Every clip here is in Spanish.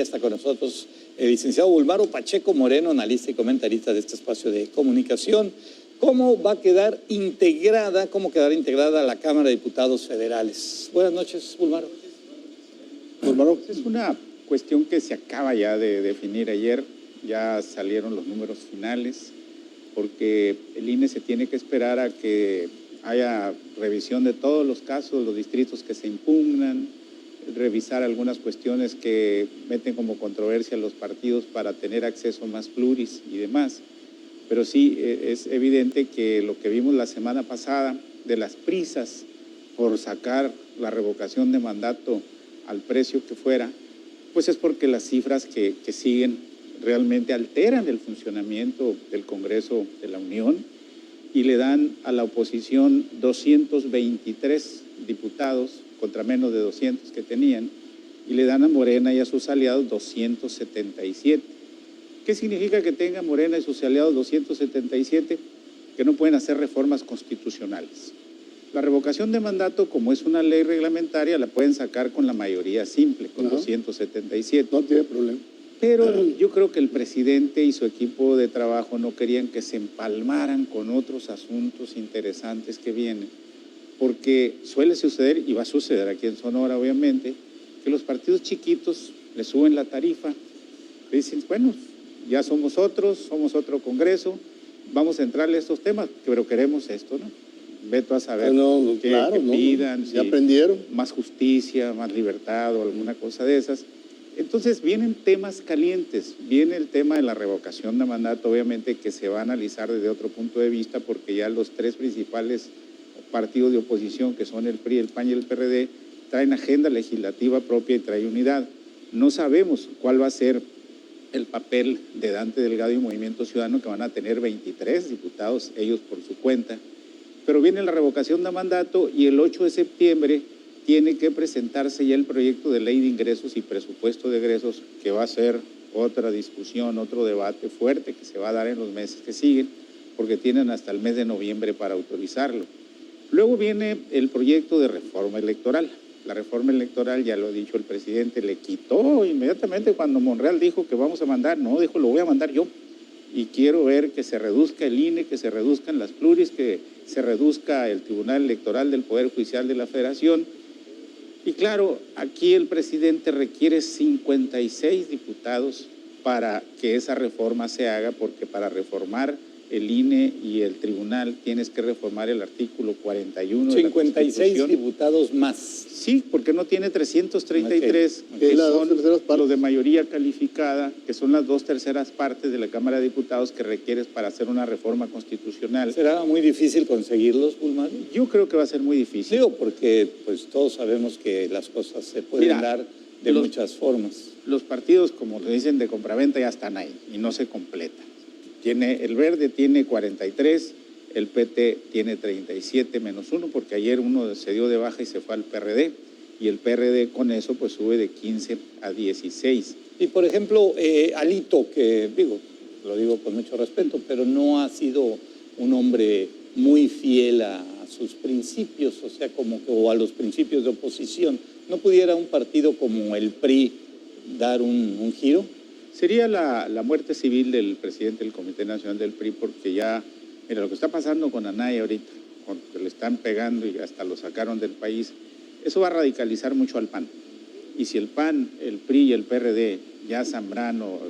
Está con nosotros el licenciado Bulmaro Pacheco Moreno, analista y comentarista de este espacio de comunicación. ¿Cómo va a quedar integrada, la Cámara de Diputados Federales? Buenas noches, Bulmaro. Bulmaro, es una cuestión que se acaba ya de definir ayer. Ya salieron los números finales, porque el INE se tiene que esperar a que haya revisión de todos los casos, los distritos que se impugnan, revisar algunas cuestiones que meten como controversia a los partidos para tener acceso más pluris y demás. Pero sí, es evidente que lo que vimos la semana pasada de las prisas por sacar la revocación de mandato al precio que fuera, pues es porque las cifras que siguen realmente alteran el funcionamiento del Congreso de la Unión y le dan a la oposición 223 diputados contra menos de 200 que tenían, y le dan a Morena y a sus aliados 277. ¿Qué significa que tenga Morena y sus aliados 277? Que no pueden hacer reformas constitucionales. La revocación de mandato, como es una ley reglamentaria, la pueden sacar con la mayoría simple, con 277. No tiene problema. Pero yo creo que el presidente y su equipo de trabajo no querían que se empalmaran con otros asuntos interesantes que vienen, porque suele suceder, y va a suceder aquí en Sonora obviamente, que los partidos chiquitos le suben la tarifa, le dicen, bueno, ya somos otro Congreso, vamos a entrarle a estos temas, pero queremos esto, ¿no? Veto a saber qué pidan, ya aprendieron. Más justicia, más libertad o alguna cosa de esas. Entonces vienen temas calientes, viene el tema de la revocación de mandato, obviamente que se va a analizar desde otro punto de vista, porque ya los tres principales partidos de oposición, que son el PRI, el PAN y el PRD, traen agenda legislativa propia y trae unidad. No sabemos cuál va a ser el papel de Dante Delgado y Movimiento Ciudadano, que van a tener 23 diputados, ellos por su cuenta. Pero viene la revocación de mandato y el 8 de septiembre tiene que presentarse ya el proyecto de ley de ingresos y presupuesto de egresos, que va a ser otra discusión, otro debate fuerte que se va a dar en los meses que siguen, porque tienen hasta el mes de noviembre para autorizarlo. Luego viene el proyecto de reforma electoral. La reforma electoral, ya lo ha dicho el presidente, le quitó inmediatamente cuando Monreal dijo que vamos a mandar, no, dijo, lo voy a mandar yo. Y quiero ver que se reduzca el INE, que se reduzcan las pluris, que se reduzca el Tribunal Electoral del Poder Judicial de la Federación. Y claro, aquí el presidente requiere 56 diputados para que esa reforma se haga, porque para reformar el INE y el tribunal tienes que reformar el artículo 41 de la Constitución. 56 diputados más. Sí, porque no tiene 333, que son los de mayoría calificada, que son las 2/3 partes de la Cámara de Diputados que requieres para hacer una reforma constitucional. ¿Será muy difícil conseguirlos, Bulmaro? Yo creo que va a ser muy difícil. Digo, porque pues todos sabemos que las cosas se pueden dar de muchas formas. Los partidos, como le dicen, de compraventa ya están ahí y no se completan. El Verde tiene 43, el PT tiene 37 menos 1, porque ayer uno se dio de baja y se fue al PRD, y el PRD con eso pues sube de 15 a 16. Y por ejemplo, Alito, que lo digo con mucho respeto, pero no ha sido un hombre muy fiel a sus principios, o sea, o a los principios de oposición. ¿No pudiera un partido como el PRI dar un giro? Sería la muerte civil del presidente del Comité Nacional del PRI, porque ya, mira, lo que está pasando con Anaya ahorita, que le están pegando y hasta lo sacaron del país, eso va a radicalizar mucho al PAN. Y si el PAN, el PRI y el PRD, ya Zambrano,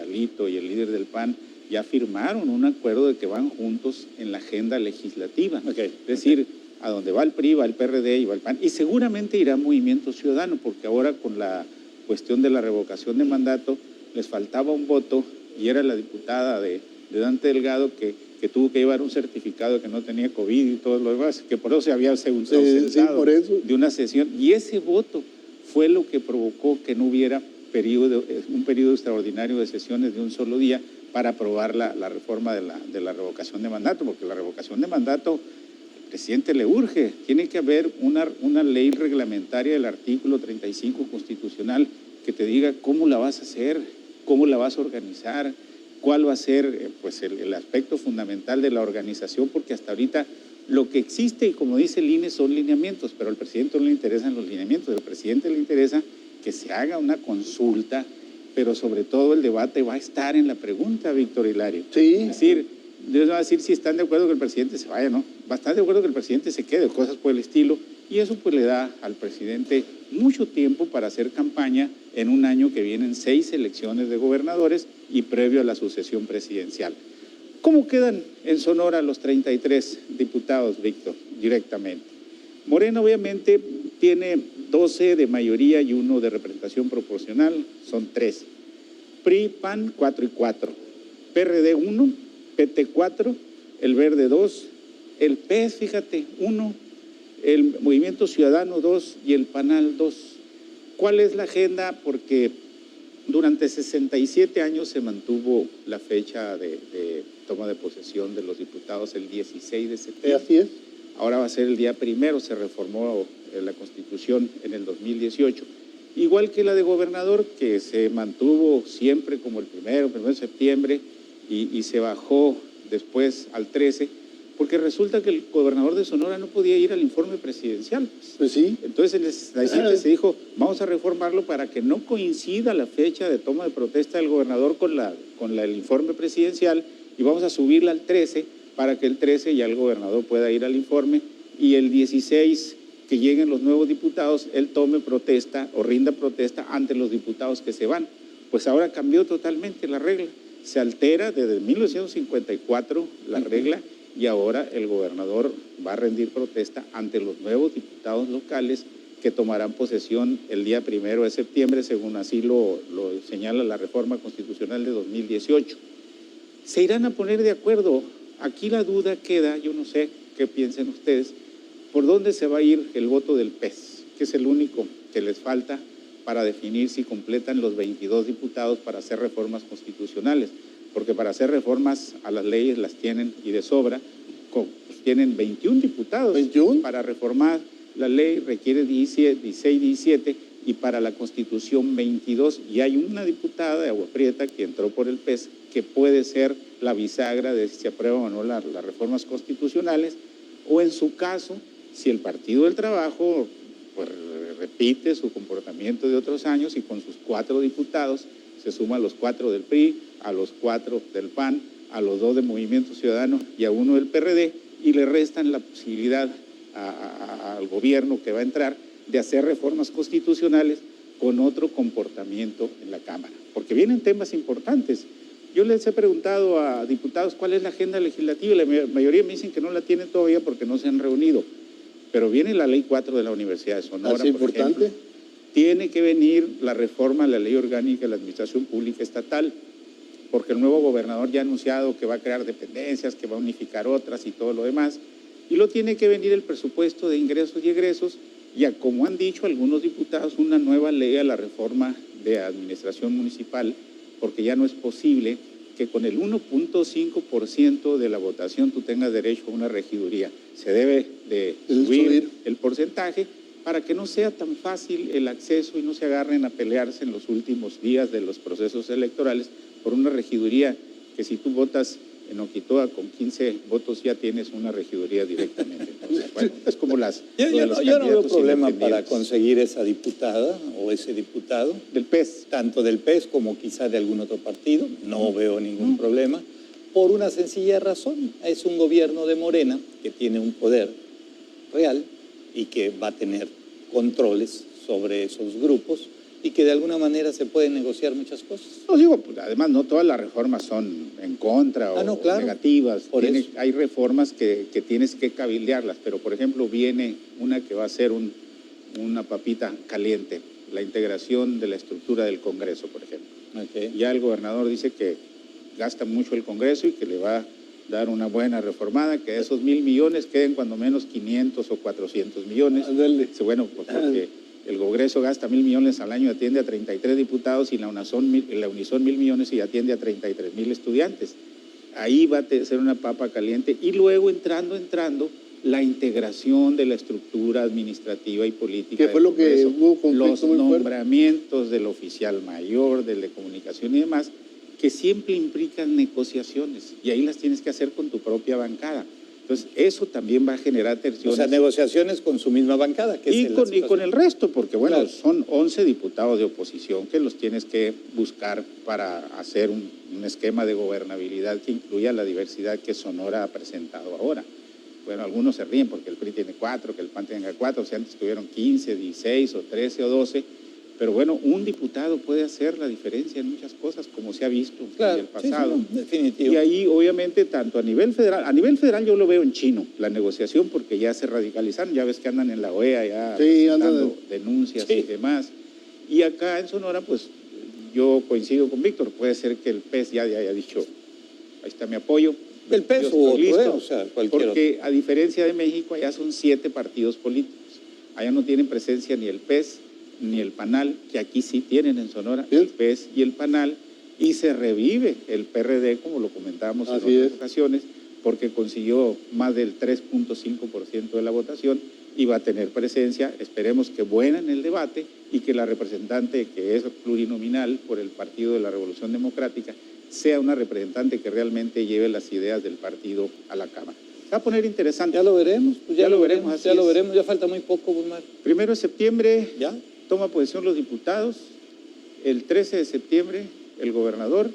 Alito y el líder del PAN, ya firmaron un acuerdo de que van juntos en la agenda legislativa. Es decir, a donde va el PRI, va el PRD y va el PAN. Y seguramente irá Movimiento Ciudadano, porque ahora con la cuestión de la revocación de mandato les faltaba un voto y era la diputada de Dante Delgado que tuvo que llevar un certificado de que no tenía COVID y todo lo demás, que por eso se había ausentado de una sesión, y ese voto fue lo que provocó que no hubiera un periodo extraordinario de sesiones de un solo día para aprobar la reforma de la revocación de mandato, porque la revocación de mandato al presidente le urge, tiene que haber una ley reglamentaria del artículo 35 constitucional que te diga cómo la vas a hacer, cómo la vas a organizar, cuál va a ser el aspecto fundamental de la organización, porque hasta ahorita lo que existe, y como dice el INE, son lineamientos, pero al presidente no le interesan los lineamientos, al presidente le interesa que se haga una consulta, pero sobre todo el debate va a estar en la pregunta, Víctor Hilario. Sí. Es decir, Dios va a decir si están de acuerdo que el presidente se vaya, ¿no? Va a estar de acuerdo que el presidente se quede, cosas por el estilo, y eso pues le da al presidente mucho tiempo para hacer campaña en un año que vienen 6 elecciones de gobernadores y previo a la sucesión presidencial. ¿Cómo quedan en Sonora los 33 diputados, Víctor, directamente? Morena obviamente tiene 12 de mayoría y 1 de representación proporcional, son 13. PRI, PAN, 4 y 4. PRD, 1, PT, 4, el Verde, 2, el PES, fíjate, 1, el Movimiento Ciudadano, 2 y el PANAL, 2. ¿Cuál es la agenda? Porque durante 67 años se mantuvo la fecha de toma de posesión de los diputados el 16 de septiembre. Así es. Ahora va a ser el día 1, se reformó la Constitución en el 2018. Igual que la de gobernador, que se mantuvo siempre como el 1 de septiembre y se bajó después al 13, porque resulta que el gobernador de Sonora no podía ir al informe presidencial. Pues sí. Entonces en el 67 se dijo, vamos a reformarlo para que no coincida la fecha de toma de protesta del gobernador con el informe presidencial, y vamos a subirla al 13 para que el 13 ya el gobernador pueda ir al informe, y el 16 que lleguen los nuevos diputados, él tome protesta o rinda protesta ante los diputados que se van. Pues ahora cambió totalmente la regla. Se altera desde 1954 la regla, y ahora el gobernador va a rendir protesta ante los nuevos diputados locales que tomarán posesión el día 1 de septiembre, según así lo señala la reforma constitucional de 2018. Se irán a poner de acuerdo. Aquí la duda queda, yo no sé qué piensen ustedes, por dónde se va a ir el voto del PES, que es el único que les falta para definir si completan los 22 diputados para hacer reformas constitucionales, porque para hacer reformas a las leyes las tienen y de sobra, pues tienen 21 diputados. 21. Para reformar la ley requiere 16, 17, y para la Constitución 22, y hay una diputada de Agua Prieta que entró por el PES, que puede ser la bisagra de si se aprueban o no las reformas constitucionales, o en su caso, si el Partido del Trabajo pues, repite su comportamiento de otros años y con sus 4 diputados se suman los 4 del PRI, a los 4 del PAN, a los 2 del Movimiento Ciudadano y a 1 del PRD, y le restan la posibilidad al gobierno que va a entrar de hacer reformas constitucionales con otro comportamiento en la Cámara, porque vienen temas importantes. Yo les he preguntado a diputados cuál es la agenda legislativa, y la mayoría me dicen que no la tienen todavía porque no se han reunido, pero viene la Ley 4 de la Universidad de Sonora, Así por importante. ejemplo. Tiene que venir la reforma a la Ley Orgánica de la Administración Pública Estatal, porque el nuevo gobernador ya ha anunciado que va a crear dependencias, que va a unificar otras y todo lo demás, y lo tiene que venir el presupuesto de ingresos y egresos, y como han dicho algunos diputados, una nueva ley a la reforma de administración municipal, porque ya no es posible que con el 1.5% de la votación tú tengas derecho a una regiduría. Se debe de subir el porcentaje para que no sea tan fácil el acceso y no se agarren a pelearse en los últimos días de los procesos electorales por una regiduría que si tú votas en Oquitoa con 15 votos ya tienes una regiduría directamente. Entonces, bueno, es como las... Yo no veo problema para conseguir esa diputada o ese diputado. Del PES. Tanto del PES como quizá de algún otro partido. No veo ningún problema. Por una sencilla razón. Es un gobierno de Morena que tiene un poder real y que va a tener controles sobre esos grupos y que de alguna manera se pueden negociar muchas cosas. No digo, pues, además no todas las reformas son en contra o claro. negativas. Eso. Hay reformas que tienes que cabildearlas, pero por ejemplo viene una que va a ser una papita caliente, la integración de la estructura del Congreso, por ejemplo. Okay. Ya el gobernador dice que gasta mucho el Congreso y que le va a dar una buena reformada, que de esos 1,000 millones queden cuando menos 500 o 400 millones. Bueno, pues porque el Congreso gasta 1,000 millones al año, atiende a 33 diputados, y la Unison 1,000 millones y atiende a 33,000 estudiantes. Ahí va a ser una papa caliente, y luego entrando la integración de la estructura administrativa y política. ¿Qué fue lo que hubo conflicto los muy fuerte? Nombramientos del oficial mayor, del de comunicación y demás, que siempre implican negociaciones, y ahí las tienes que hacer con tu propia bancada. Entonces, eso también va a generar tensiones. O sea, negociaciones con su misma bancada. Que Y con el resto, porque bueno, claro, son 11 diputados de oposición que los tienes que buscar para hacer un esquema de gobernabilidad que incluya la diversidad que Sonora ha presentado ahora. Bueno, algunos se ríen porque el PRI tiene 4, que el PAN tenga 4, o sea, antes tuvieron 15, 16 o 13 o 12, pero bueno, un diputado puede hacer la diferencia en muchas cosas, como se ha visto claro, en el pasado. Sí, definitivo. Y ahí, obviamente, tanto a nivel federal yo lo veo en chino, la negociación, porque ya se radicalizaron, ya ves que andan en la OEA ya presentando denuncias y demás. Y acá en Sonora, pues, yo coincido con Víctor, puede ser que el PES ya haya dicho, ahí está mi apoyo. El PES o listo, o sea, cualquier porque otro. a diferencia de México, allá son 7 partidos políticos. Allá no tienen presencia ni el PES ni el PANAL, que aquí sí tienen en Sonora, el PES y el PANAL, y se revive el PRD, como lo comentábamos en otras ocasiones, porque consiguió más del 3.5% de la votación y va a tener presencia, esperemos que buena en el debate, y que la representante, que es plurinominal por el Partido de la Revolución Democrática, sea una representante que realmente lleve las ideas del partido a la Cámara. Se va a poner interesante. Ya lo veremos, pues ya lo veremos, ya falta muy poco, Bulmar. 1 de septiembre, ¿ya? Toma posesión los diputados, el 13 de septiembre el gobernador,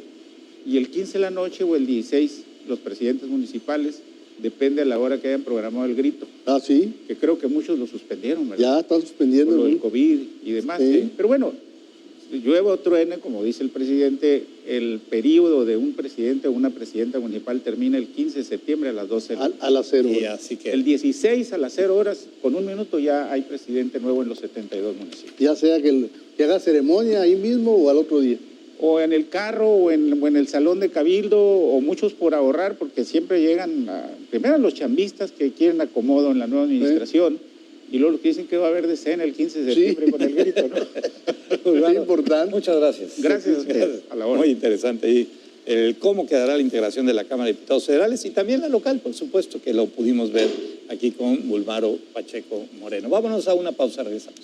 y el 15 de la noche o el 16 los presidentes municipales, depende a la hora que hayan programado el grito. Ah, sí. Que creo que muchos lo suspendieron, ¿verdad? Ya están suspendiendo. Por lo del COVID y demás. Sí. Pero bueno, llueve o truene, como dice el presidente, el periodo de un presidente o una presidenta municipal termina el 15 de septiembre a las 12 de la noche. A las 0 Y horas. así que... El 16 a las 0 horas, con 1 minuto ya hay presidente nuevo en los 72 municipios. Ya sea que haga ceremonia ahí mismo o al otro día. O en el carro o en el salón de cabildo, o muchos por ahorrar, porque siempre llegan primero los chambistas que quieren acomodo en la nueva administración, y luego los que dicen que va a haber de cena el 15 de septiembre con el grito, ¿no? Es importante. Muchas gracias. Gracias a ustedes. A la hora. Muy interesante. Y el cómo quedará la integración de la Cámara de Diputados Federales y también la local, por supuesto, que lo pudimos ver aquí con Bulmaro Pacheco Moreno. Vámonos a una pausa, regresamos.